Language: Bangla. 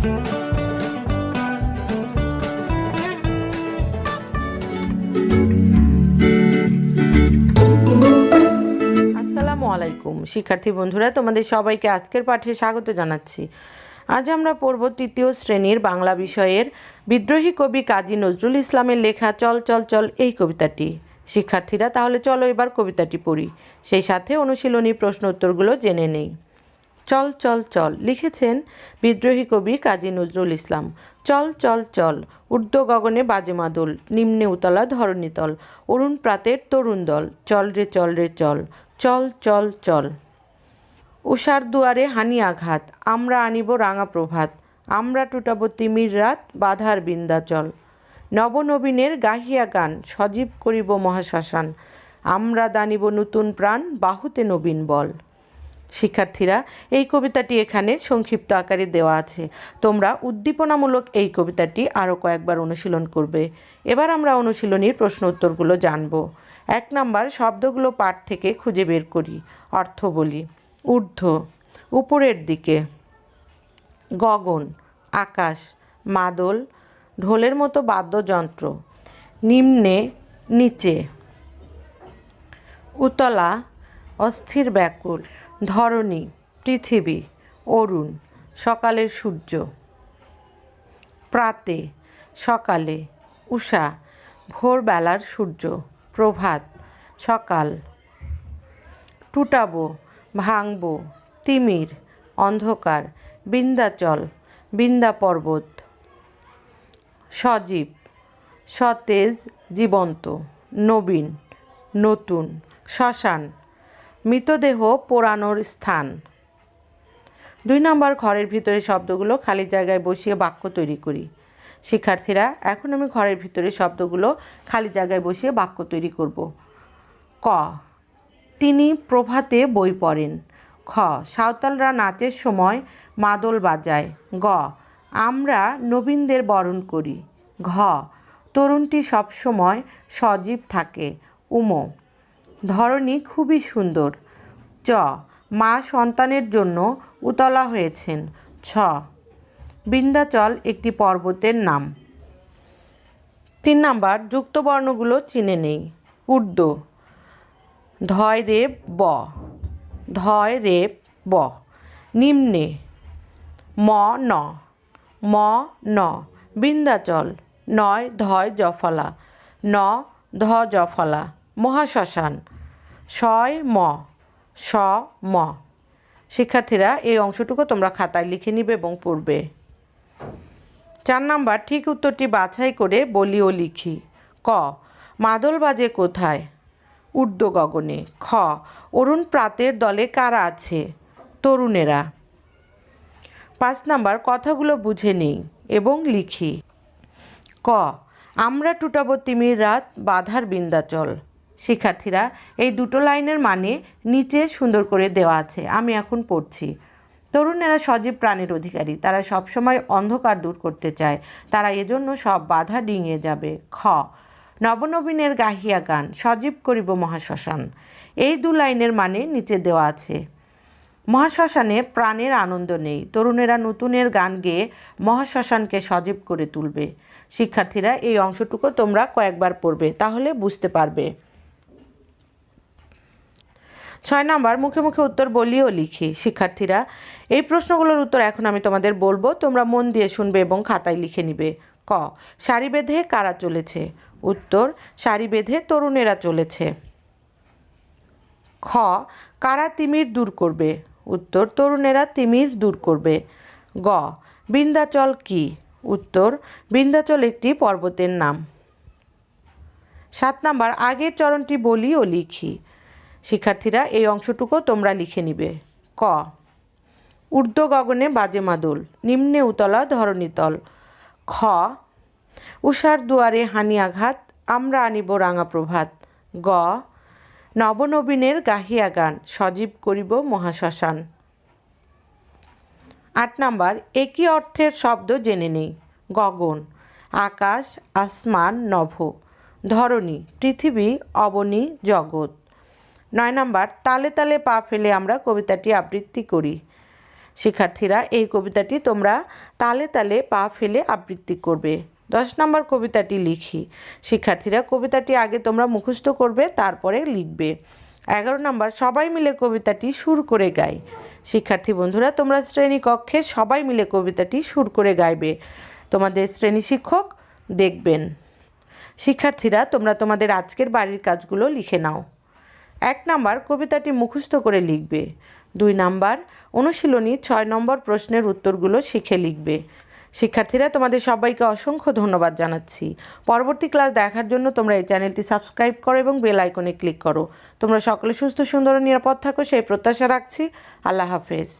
আসসালামু আলাইকুম শিক্ষার্থী বন্ধুরা, তোমাদের সবাইকে আজকের পাঠে স্বাগত জানাচ্ছি। আজ আমরা পড়ব তৃতীয় শ্রেণীর বাংলা বিষয়ের বিদ্রোহী কবি কাজী নজরুল ইসলামের লেখা চল চল চল এই কবিতাটি। শিক্ষার্থীরা তাহলে চলো এবার কবিতাটি পড়ি, সেই সাথে অনুশীলনী প্রশ্ন উত্তরগুলো জেনে নেই। চল চল চল লিখেছেন বিদ্রোহী কবি কাজী নজরুল ইসলাম। চল চল চল, ঊর্ধ্ব গগনে বাজে মাদল, নিম্নে উতলা ধরণীতল, অরুণ প্রাতের তরুণ দল, চল রে চল রে চল, চল চল চল। উষার দুয়ারে হানি আঘাত, আমরা আনিব রাঙা প্রভাত, আমরা টুটাব তিমির রাত, বাধার বিন্ধ্যাচল। নবনবীনের গাহিয়া গান, সজীব করিব মহাশ্মশান, আমরা দানিব নতুন প্রাণ, বাহুতে নবীন বল। শিক্ষার্থীরা, এই কবিতাটি এখানে সংক্ষিপ্ত আকারে দেওয়া আছে। তোমরা উদ্দীপনামূলক এই কবিতাটি আরও কয়েকবার অনুশীলন করবে। এবার আমরা অনুশীলনীর প্রশ্ন উত্তরগুলো জানব। 1 নাম্বার, শব্দগুলো পাঠ থেকে খুঁজে বের করি, অর্থ বলি। ঊর্ধ্ব উপরের দিকে, গগন আকাশ, মাদল ঢোলের মতো বাদ্যযন্ত্র, নিম্নে নিচে, উতলা অস্থির ব্যাকুল, ধরণী পৃথিবী, অরুণ সকালের সূর্য, প্রাতে সকালে, উষা ভোরবেলার সূর্য, প্রভাত সকাল, টুটাবো ভাঙবো, তিমির অন্ধকার, বিন্ধ্যাচল বিন্ধ্যা পর্বত, সজীব সতেজ জীবন্ত, নবীন নতুন, শ্মশান মৃতদেহ পোড়ানোর স্থান। 2 নম্বর, ঘরের ভিতরে শব্দগুলো খালি জায়গায় বসিয়ে বাক্য তৈরি করি। শিক্ষার্থীরা, এখন আমি ঘরের ভিতরে শব্দগুলো খালি জায়গায় বসিয়ে বাক্য তৈরি করব। ক, তিনি প্রভাতে বই পড়েন। খ, সাঁওতালরা নাচের সময় মাদল বাজায়। গ, আমরা নবীনদের বরণ করি। ঘ, তরুণটি সবসময় সজীব থাকে। উম, ধরণী খুবই সুন্দর। চ, মা সন্তানের জন্য উতলা হয়েছেন। ছ, বিন্ধ্যাচল একটি পর্বতের নাম। 3 নাম্বার, যুক্তবর্ণগুলো চিনে নেই। ঊর্ধ্ব ধয় রেপ ব, ধয় রেপ ব। নিম্নে ম ন, ম ন। বিন্ধ্যাচল নয় ধয় জফলা, ন ধ জফলা। মহাশ্মশান শয় ম, স ম। শিক্ষার্থীরা, এই অংশটুকু তোমরা খাতায় লিখে নিবে এবং পড়বে। 4 নাম্বার, ঠিক উত্তরটি বাছাই করে বলি ও লিখি। ক, মাদল বাজে কোথায়? ঊর্ধ্ব গগনে। খ, অরুণ প্রাতের দলে কারা আছে? তরুণেরা। 5 নাম্বার, কথাগুলো বুঝে নেই এবং লিখি। ক, আমরা টুটাবো তিমির রাত, বাধার বিন্ধ্যাচল। শিক্ষার্থীরা, এই দুটো লাইনের মানে নিচে সুন্দর করে দেওয়া আছে, আমি এখন পড়ছি। তরুণেরা সজীব প্রাণের অধিকারী, তারা সবসময় অন্ধকার দূর করতে চায়, তারা এজন্য সব বাধা ডিঙিয়ে যাবে। খ, নবনবীনের গাহিয়া গান, সজীব করিব মহাশ্মশান। এই 2 লাইনের মানে নিচে দেওয়া আছে। মহাশ্মশানে প্রাণের আনন্দ নেই, তরুণেরা নতুনের গান গেয়ে মহাশ্মশানকে সজীব করে তুলবে। শিক্ষার্থীরা, এই অংশটুকু তোমরা কয়েকবার পড়বে, তাহলে বুঝতে পারবে। 6 নাম্বার, মুখে মুখে উত্তর বলি ও লিখি। শিক্ষার্থীরা, এই প্রশ্নগুলোর উত্তর এখন আমি তোমাদের বলবো, তোমরা মন দিয়ে শুনবে এবং খাতায় লিখে নিবে। ক, সারি বেঁধে কারা চলেছে? উত্তর, সারি বেঁধে তরুণেরা চলেছে। খ, কারা তিমির দূর করবে? উত্তর, তরুণেরা তিমির দূর করবে। গ, বিন্ধ্যাচল কি? উত্তর, বিন্ধ্যাচল একটি পর্বতের নাম। 7 নাম্বার, আগের চরণটি বলি ও লিখি। শিক্ষার্থীরা, এই অংশটুকু তোমরা লিখে নিবে। ক, ঊর্ধ্ব গগনে বাজে মাদল, নিম্নে উতলা ধরণীতল। খ, উষার দুয়ারে হানি আঘাত, আমরা আনিব রাঙা প্রভাত। গ, নবনবীনের গাহিয়া গান, সজীব করিব মহাশ্মশান। 8 নাম্বার, একই অর্থের শব্দ জেনে নেই। গগন আকাশ, আসমান নভ, ধরণী পৃথিবী, অবনী জগৎ। 9 নাম্বার, তালে তালে পা ফেলে আমরা কবিতাটি আবৃত্তি করি। শিক্ষার্থীরা এই কবিতাটি তোমরা তালে তালে পা ফেলে আবৃত্তি করবে। 10 নম্বর কবিতাটি লিখি। শিক্ষার্থীরা কবিতাটি আগে তোমরা মুখস্থ করবে, তারপরে লিখবে। 11 নম্বর সবাই মিলে কবিতাটি সুর করে গাই। শিক্ষার্থী বন্ধুরা, তোমরা শ্রেণীকক্ষে সবাই মিলে কবিতাটি সুর করে গাইবে, তোমাদের শ্রেণী শিক্ষক দেখবেন। শিক্ষার্থীরা তোমরা তোমাদের আজকের বাড়ির কাজগুলো লিখে নাও। 1 নম্বর কবিতাটি মুখস্থ করে লিখবে। 2 নম্বর অনুশীলনী 6 নম্বর প্রশ্নের উত্তরগুলো শিখে লিখবে। শিক্ষার্থীরা তোমাদের সবাইকে অসংখ্য ধন্যবাদ জানাচ্ছি। পরবর্তী ক্লাস দেখার জন্য তোমরা এই চ্যানেলটি সাবস্ক্রাইব করো এবং বেল আইকনে ক্লিক করো। তোমরা সকলে সুস্থ সুন্দর ও নিরাপদ থাকো সেই প্রত্যাশা রাখছি। আল্লাহ হাফেজ।